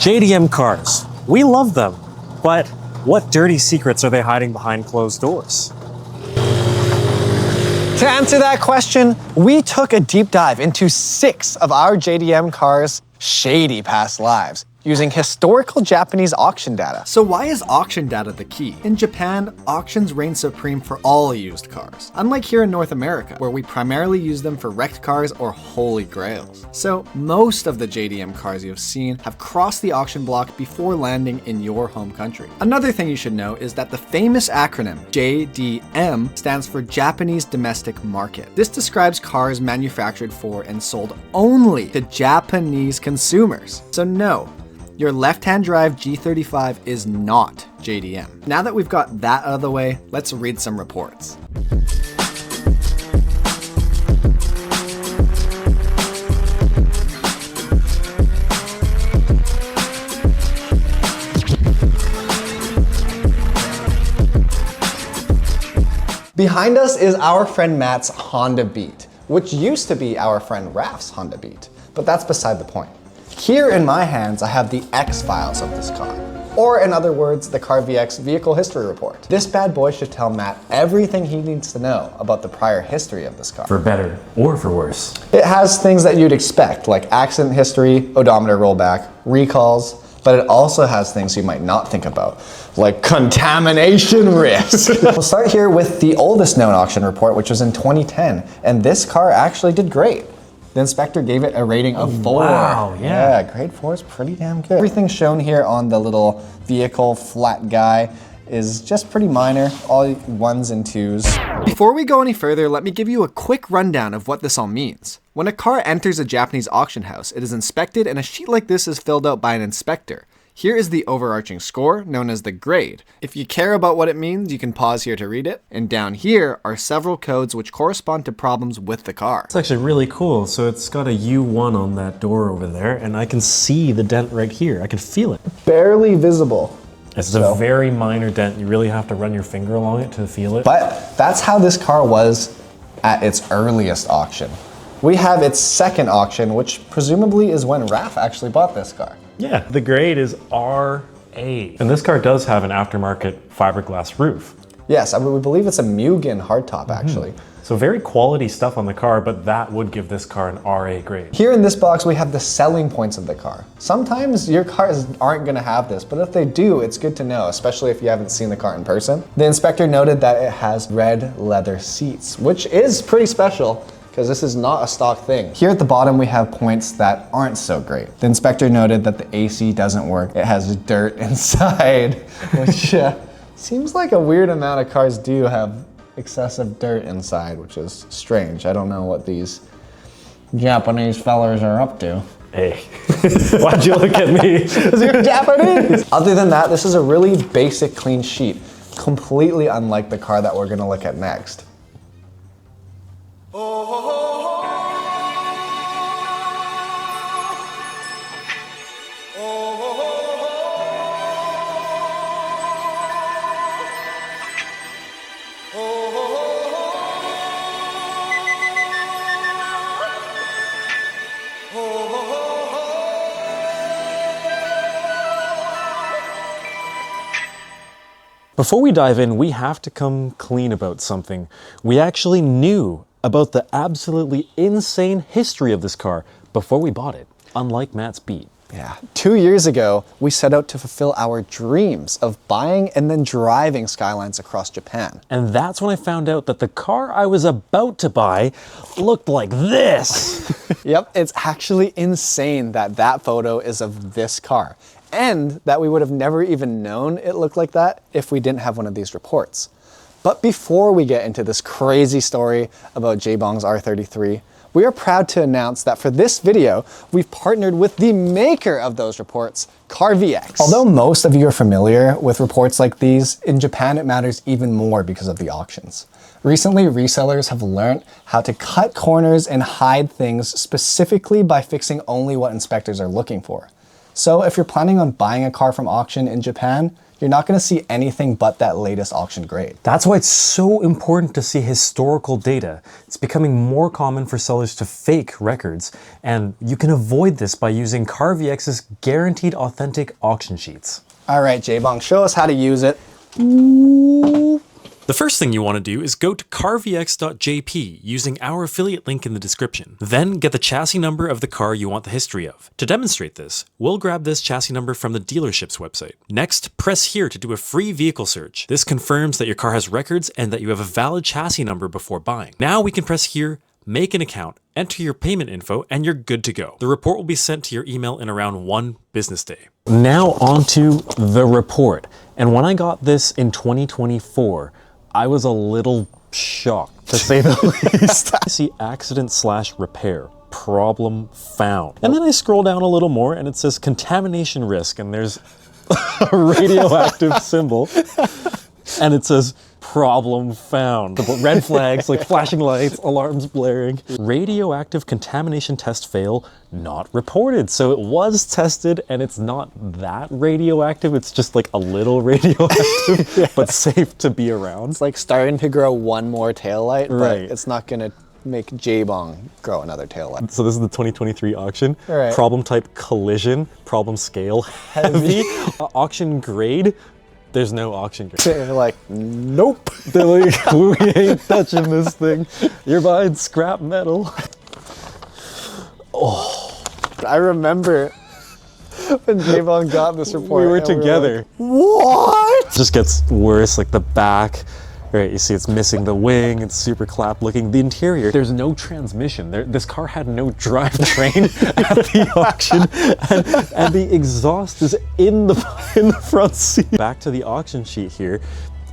JDM cars. We love them, but what dirty secrets are they hiding behind closed doors? To answer that question, we took a deep dive into 6 of our JDM cars' shady past lives, using historical Japanese auction data. So why is auction data the key? In Japan, auctions reign supreme for all used cars, unlike here in North America, where we primarily use them for wrecked cars or holy grails. So most of the JDM cars you have seen have crossed the auction block before landing in your home country. Another thing you should know is that the famous acronym JDM stands for Japanese Domestic Market. This describes cars manufactured for and sold only to Japanese consumers. So no, your left-hand drive G35 is not JDM. Now that we've got that out of the way, let's read some reports. Behind us is our friend Matt's Honda Beat, which used to be our friend Raf's Honda Beat, but that's beside the point. Here in my hands, I have the X files of this car, or in other words, the CARVX vehicle history report. This bad boy should tell Matt everything he needs to know about the prior history of this car. For better or for worse. It has things that you'd expect, like accident history, odometer rollback, recalls, but it also has things you might not think about, like contamination risk. We'll start here with the oldest known auction report, which was in 2010, and this car actually did great. The inspector gave it a rating of 4. Wow, yeah. Grade 4 is pretty damn good. Everything shown here on the little vehicle flat guy is just pretty minor, all 1s and 2s. Before we go any further, let me give you a quick rundown of what this all means. When a car enters a Japanese auction house, it is inspected and a sheet like this is filled out by an inspector. Here is the overarching score, known as the grade. If you care about what it means, you can pause here to read it. And down here are several codes which correspond to problems with the car. It's actually really cool. So it's got a U1 on that door over there, and I can see the dent right here. I can feel it. Barely visible. It's a very minor dent. You really have to run your finger along it to feel it. But that's how this car was at its earliest auction. We have its second auction, which presumably is when Raf actually bought this car. Yeah, the grade is RA. And this car does have an aftermarket fiberglass roof. Yes, we believe it's a Mugen hardtop actually. So very quality stuff on the car, but that would give this car an RA grade. Here in this box, we have the selling points of the car. Sometimes your cars aren't gonna have this, but if they do, it's good to know, especially if you haven't seen the car in person. The inspector noted that it has red leather seats, which is pretty special, because this is not a stock thing. Here at the bottom, we have points that aren't so great. The inspector noted that the AC doesn't work. It has dirt inside, which seems like a weird amount of cars do have excessive dirt inside, which is strange. I don't know what these Japanese fellers are up to. Hey, why'd you look at me? Because you're Japanese. Other than that, this is a really basic, clean sheet, completely unlike the car that we're gonna look at next. Before we dive in, we have to come clean about something. We actually knew about the absolutely insane history of this car before we bought it, unlike Matt's Beat. Yeah, 2 years ago, we set out to fulfill our dreams of buying and then driving Skylines across Japan. And that's when I found out that the car I was about to buy looked like this. Yep, it's actually insane that that photo is of this car, and that we would have never even known it looked like that if we didn't have one of these reports. But before we get into this crazy story about J-Bong's R33, we are proud to announce that for this video, we've partnered with the maker of those reports, CARVX. Although most of you are familiar with reports like these, in Japan it matters even more because of the auctions. Recently, resellers have learned how to cut corners and hide things specifically by fixing only what inspectors are looking for. So if you're planning on buying a car from auction in Japan, you're not going to see anything but that latest auction grade. That's why it's so important to see historical data. It's becoming more common for sellers to fake records, and you can avoid this by using CARVX's guaranteed authentic auction sheets. All right, J-Bong, show us how to use it. The first thing you want to do is go to carvx.jp using our affiliate link in the description. Then get the chassis number of the car you want the history of. To demonstrate this, we'll grab this chassis number from the dealership's website. Next, press here to do a free vehicle search. This confirms that your car has records and that you have a valid chassis number before buying. Now we can press here, make an account, enter your payment info, and you're good to go. The report will be sent to your email in around 1 business day. Now onto the report. And when I got this in 2024, I was a little shocked, to say the least. I see accident/repair, problem found. And then I scroll down a little more and it says contamination risk, and there's a radioactive symbol. And it says problem found. Red flags, like flashing lights, alarms blaring. Radioactive contamination test fail, not reported. So it was tested and it's not that radioactive. It's just like a little radioactive, but safe to be around. It's like starting to grow one more taillight, Right. but it's not going to make J-Bong grow another taillight. So this is the 2023 auction. Right. Problem type collision, problem scale heavy, auction grade. There's no auction grade. They're like, nope. They're like, we ain't touching this thing. You're buying scrap metal. I remember when J-Bong got this report. We were and together. like, what? It just gets worse, like the back. Right, you see it's missing the wing, it's super clapped looking. The interior, there's no transmission. This car had no drivetrain at the auction, and the exhaust is in the front seat. Back to the auction sheet here,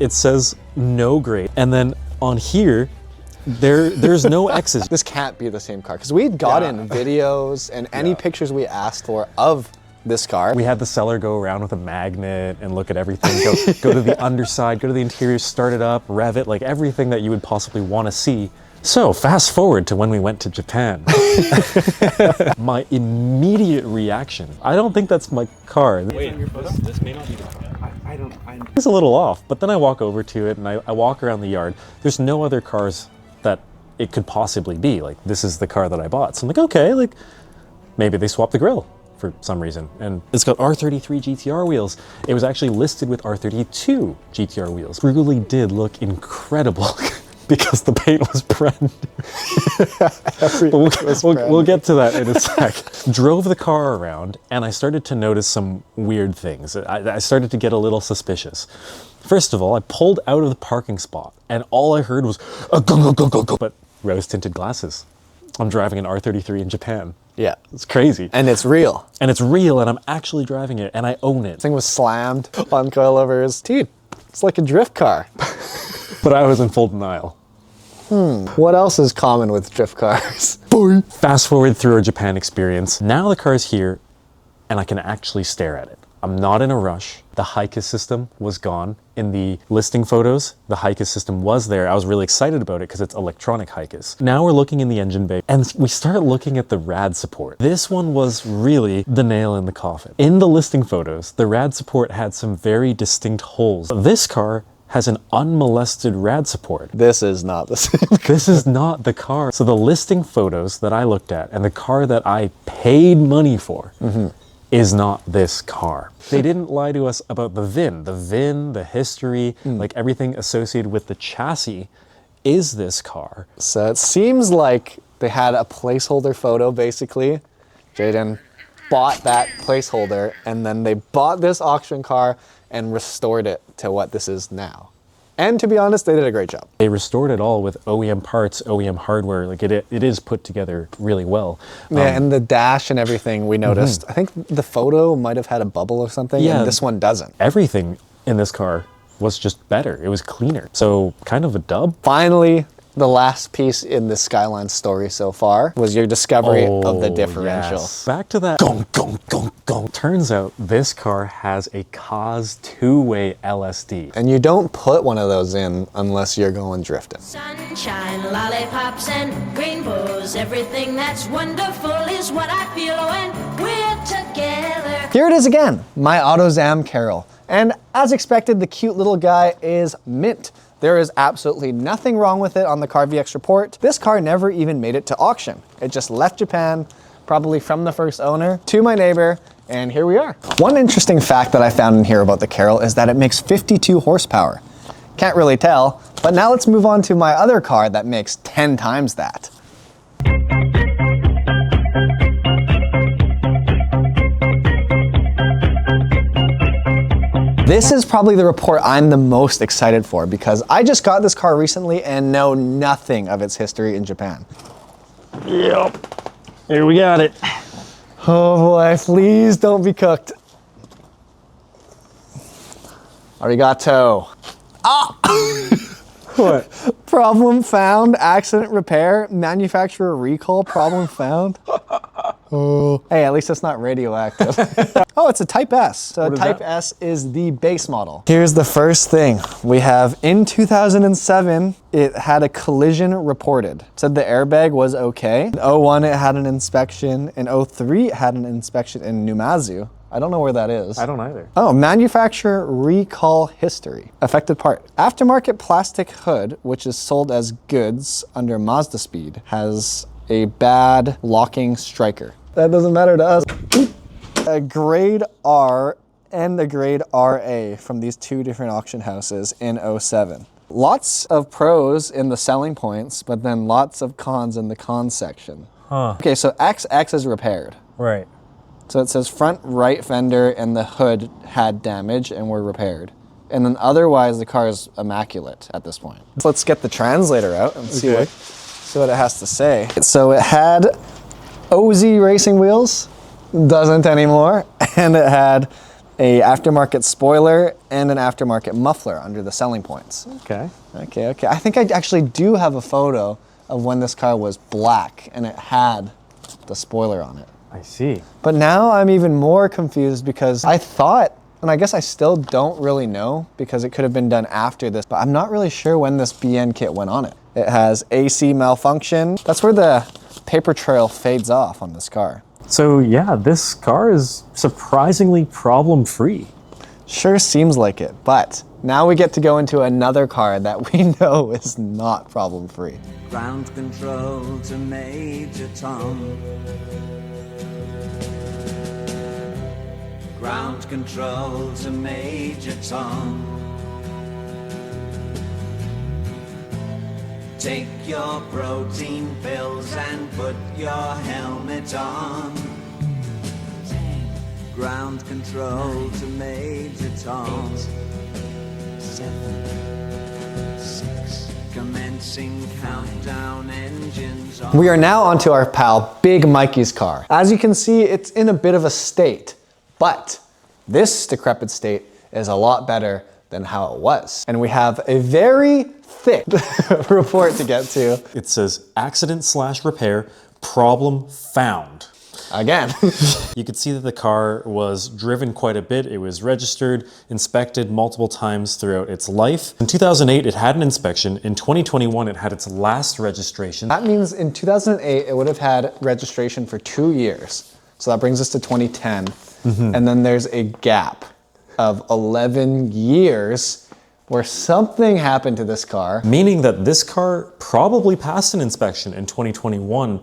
it says no grade. And then on here, there's no X's. This can't be the same car, because we'd gotten videos and any pictures we asked for of this car. We had the seller go around with a magnet and look at everything, go to the underside, go to the interior, start it up, rev it, like everything that you would possibly want to see. So fast forward to when we went to Japan. My immediate reaction, I don't think that's my car. Wait, this may not be the car. It's a little off, but then I walk over to it and I walk around the yard. There's no other cars that it could possibly be. Like, this is the car that I bought. So I'm like, okay, like maybe they swapped the grille for some reason. And it's got R33 GTR wheels. It was actually listed with R32 GTR wheels. Really did look incredible because the paint was brand new. We'll get to that in a sec. Drove the car around and I started to notice some weird things. I started to get a little suspicious. First of all, I pulled out of the parking spot and all I heard was a go, go, go, go, go. But rose tinted glasses. I'm driving an R33 in Japan. Yeah. It's crazy. And it's real. And it's real, and I'm actually driving it, and I own it. This thing was slammed on coilovers. Dude, it's like a drift car. But I was in full denial. What else is common with drift cars? Fast forward through our Japan experience. Now the car's here, and I can actually stare at it. I'm not in a rush. The HICA system was gone. In the listing photos, the HICA system was there. I was really excited about it because it's electronic HICAs. Now we're looking in the engine bay and we start looking at the rad support. This one was really the nail in the coffin. In the listing photos, the rad support had some very distinct holes. This car has an unmolested rad support. This is not the same. This is not the car. So the listing photos that I looked at and the car that I paid money for is not this car. They didn't lie to us about the VIN. The VIN, the history, like everything associated with the chassis is this car. So it seems like they had a placeholder photo, basically. Jaden bought that placeholder and then they bought this auction car and restored it to what this is now. And to be honest, they did a great job. They restored it all with OEM parts, OEM hardware. Like it is put together really well. Yeah, and the dash and everything we noticed. I think the photo might have had a bubble or something, Yeah. and this one doesn't. Everything in this car was just better. It was cleaner. So kind of a dub. Finally, the last piece in the Skyline story so far was your discovery of the differential. Yes. Back to that gong, gong, gong, gong. Turns out this car has a CAS two-way LSD. And you don't put one of those in unless you're going drifting. Sunshine, lollipops, and rainbows. Everything that's wonderful is what I feel when we're together. Here it is again, my AutoZam Carroll. And as expected, the cute little guy is mint. There is absolutely nothing wrong with it on the CARVX report. This car never even made it to auction. It just left Japan, probably from the first owner, to my neighbor, and here we are. One interesting fact that I found in here about the Carroll is that it makes 52 horsepower. Can't really tell, but now let's move on to my other car that makes 10 times that. This is probably the report I'm the most excited for because I just got this car recently and know nothing of its history in Japan. Yep. Here we got it. Oh boy, please don't be cooked. Arigato. Ah! What? Problem found, accident repair, manufacturer recall, problem found. Oh. Hey, at least it's not radioactive. Oh, it's a Type S. So Type S is the base model. Here's the first thing. We have in 2007, it had a collision reported. It said the airbag was okay. In 01, it had an inspection. In 03, it had an inspection in Numazu. I don't know where that is. I don't either. Oh, manufacturer recall history. Affected part. Aftermarket plastic hood, which is sold as goods under Mazda Speed, has a bad locking striker. That doesn't matter to us. A grade R and a grade RA from these two different auction houses in 07. Lots of pros in the selling points, but then lots of cons in the cons section. Huh. Okay, so XX is repaired. Right. So it says front right fender and the hood had damage and were repaired. And then otherwise the car is immaculate at this point. So let's get the translator out and see what it has to say. So it had OZ racing wheels, doesn't anymore, and it had a aftermarket spoiler and an aftermarket muffler under the selling points. Okay. Okay. I think I actually do have a photo of when this car was black and it had the spoiler on it. I see. But now I'm even more confused because I thought, and I guess I still don't really know because it could have been done after this, but I'm not really sure when this BN kit went on it. It has AC malfunction. That's where the paper trail fades off on this car. So yeah, this car is surprisingly problem-free. Sure seems like it, but now we get to go into another car that we know is not problem-free. Ground control to Major Tom. Ground control to Major Tom. Take your protein pills and put your helmet on. Ground control to Major Tom. 8, 7, 6. Commencing countdown, engines on. We are now onto our pal Big Mikey's car. As you can see, it's in a bit of a state, but this decrepit state is a lot better than how it was. And we have a very thick report to get to. It says accident/repair, problem found. Again. You could see that the car was driven quite a bit. It was registered, inspected multiple times throughout its life. In 2008, it had an inspection. In 2021, it had its last registration. That means in 2008, it would have had registration for 2 years. So that brings us to 2010. And then there's a gap of 11 years where something happened to this car. Meaning that this car probably passed an inspection in 2021,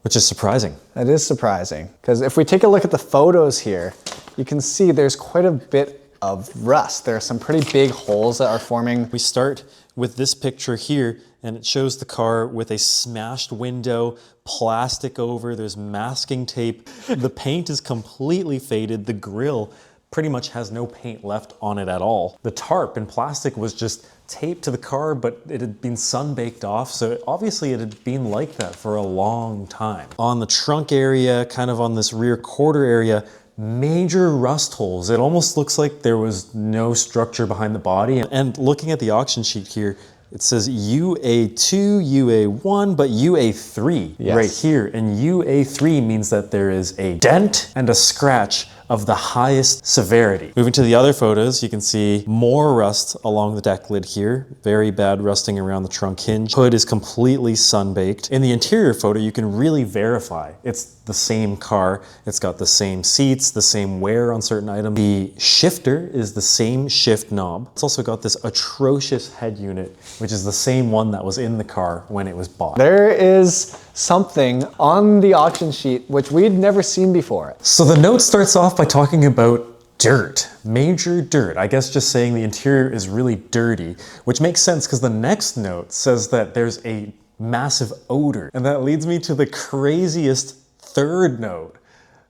which is surprising. That is surprising, because if we take a look at the photos here, you can see there's quite a bit of rust. There are some pretty big holes that are forming. We start with this picture here, and it shows the car with a smashed window, plastic over, there's masking tape. The paint is completely faded. The grille pretty much has no paint left on it at all. The tarp and plastic was just taped to the car, but it had been sun-baked off, so obviously it had been like that for a long time. On the trunk area, kind of on this rear quarter area, major rust holes. It almost looks like there was no structure behind the body. And looking at the auction sheet here, it says UA2, UA1, but UA3 right here. And UA3 means that there is a dent and a scratch of the highest severity. Moving to the other photos, you can see more rust along the deck lid here. Very bad rusting around the trunk hinge. Hood is completely sun-baked. In the interior photo, you can really verify it's the same car. It's got the same seats, the same wear on certain items. The shifter is the same shift knob. It's also got this atrocious head unit, which is the same one that was in the car when it was bought. There is something on the auction sheet which we'd never seen before. So the note starts off by talking about dirt, major dirt. I guess just saying the interior is really dirty, which makes sense because the next note says that there's a massive odor. And that leads me to the craziest third note,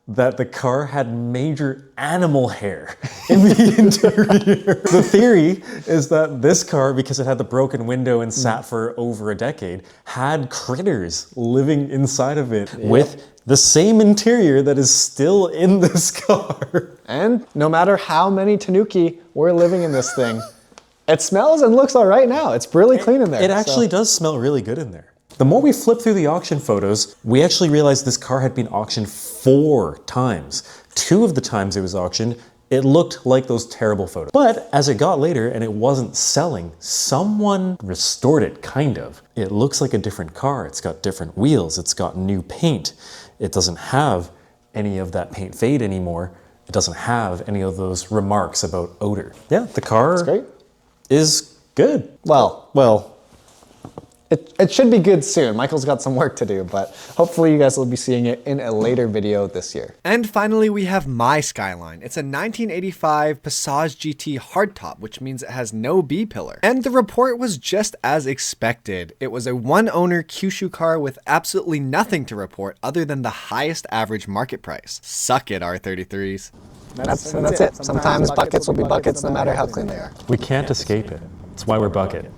that the car had major animal hair in the interior. The theory is that this car, because it had the broken window and sat for over a decade, had critters living inside of it with the same interior that is still in this car. And no matter how many Tanuki were living in this thing, it smells and looks all right now. It's really clean in there. It actually does smell really good in there. The more we flip through the auction photos, we actually realized this car had been auctioned 4 times. 2 of the times it was auctioned, it looked like those terrible photos. But as it got later and it wasn't selling, someone restored it, kind of. It looks like a different car. It's got different wheels. It's got new paint. It doesn't have any of that paint fade anymore. It doesn't have any of those remarks about odor. Yeah, the car is good. Well, it should be good soon. Michael's got some work to do, but hopefully you guys will be seeing it in a later video this year. And finally, we have my Skyline. It's a 1985 Passage GT hardtop, which means it has no B-pillar. And the report was just as expected. It was a one-owner Kyushu car with absolutely nothing to report other than the highest average market price. Suck it, R33s. That's it. Sometimes buckets will be buckets no matter how clean they are. We can't escape it. That's why we're Bucket.